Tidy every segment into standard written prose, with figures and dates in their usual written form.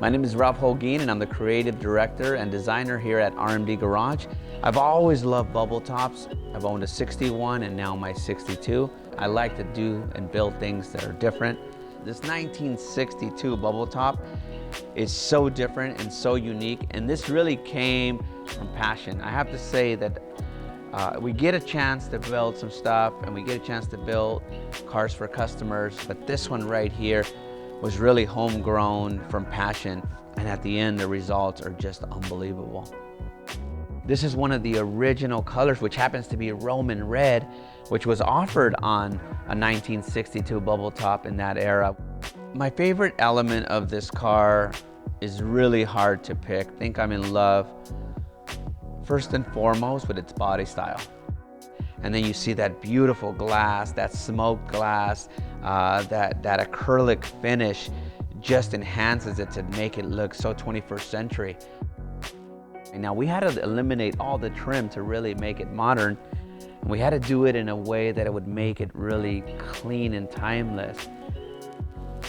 My name is Ralph Holguin and I'm the creative director and designer here at RMD Garage. I've always loved bubble tops. I've owned a 61 and now my 62. I like to do and build things that are different. This 1962 bubble top is so different and so unique, and this really came from passion. I have to say that we get a chance to build some stuff and we get a chance to build cars for customers, but this one right here was really homegrown from passion, and at the end the results are just unbelievable. This is one of the original colors, which happens to be Roman red, which was offered on a 1962 bubble top in that era. My favorite element of this car is really hard to pick. I think I'm in love first and foremost with its body style. And then you see that beautiful glass, that smoked glass, that acrylic finish just enhances it to make it look so 21st century. And now we had to eliminate all the trim to really make it modern. And we had to do it in a way that it would make it really clean and timeless.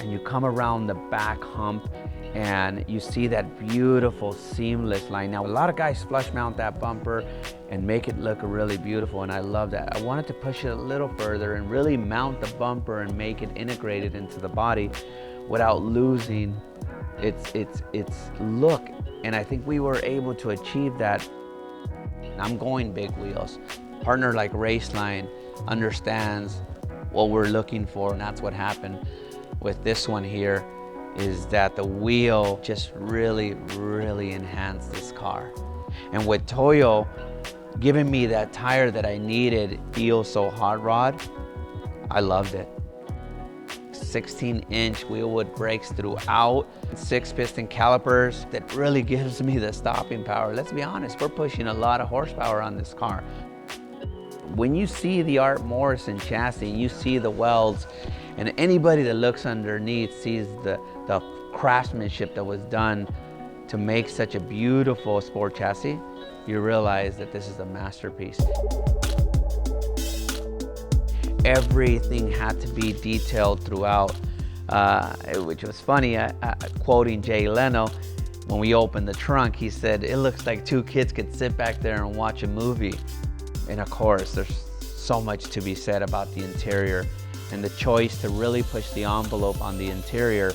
And you come around the back hump and you see that beautiful seamless line. Now a lot of guys flush mount that bumper and make it look really beautiful, and I love that. I wanted to push it a little further and really mount the bumper and make it integrated into the body without losing its look. And I think we were able to achieve that. I'm going big wheels. A partner like Raceline understands what we're looking for, and that's what happened with this one here, is that the wheel just really enhanced this car. And with Toyo giving me that tire that I needed, feel so hot rod, I loved it. 16-inch Wilwood brakes throughout, 6-piston calipers that really gives me the stopping power. Let's be honest, we're pushing a lot of horsepower on this car. When you see the Art Morrison chassis, you see the welds, and anybody that looks underneath sees the craftsmanship that was done to make such a beautiful sport chassis, you realize that this is a masterpiece. Everything had to be detailed throughout, which was funny. Quoting Jay Leno, when we opened the trunk, he said, "It looks like two kids could sit back there and watch a movie." And of course, there's so much to be said about the interior and the choice to really push the envelope on the interior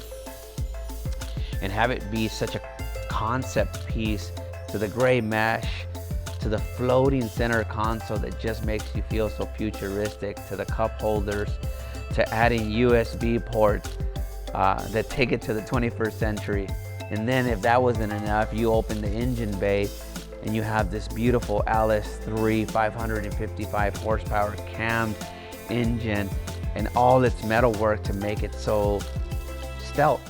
and have it be such a concept piece, to the gray mesh, to the floating center console that just makes you feel so futuristic, to the cup holders, to adding USB ports that take it to the 21st century. And then if that wasn't enough, you open the engine bay and you have this beautiful LS3 555 horsepower cammed engine and all its metalwork to make it so stealth.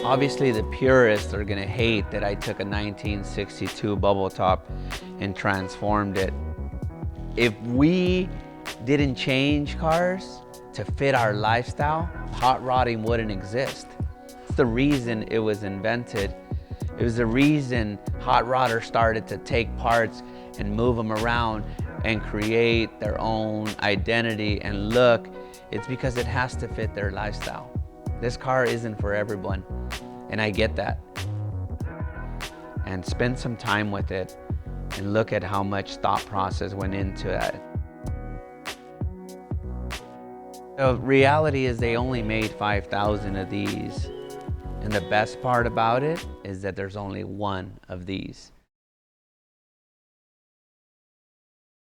Obviously, the purists are gonna hate that I took a 1962 bubble top and transformed it. If we didn't change cars to fit our lifestyle, hot rodding wouldn't exist. It's the reason it was invented. It was the reason hot rodders started to take parts and move them around and create their own identity and look. It's because it has to fit their lifestyle. This car isn't for everyone, and I get that. And spend some time with it and look at how much thought process went into that. The reality is they only made 5,000 of these. And the best part about it is that there's only one of these.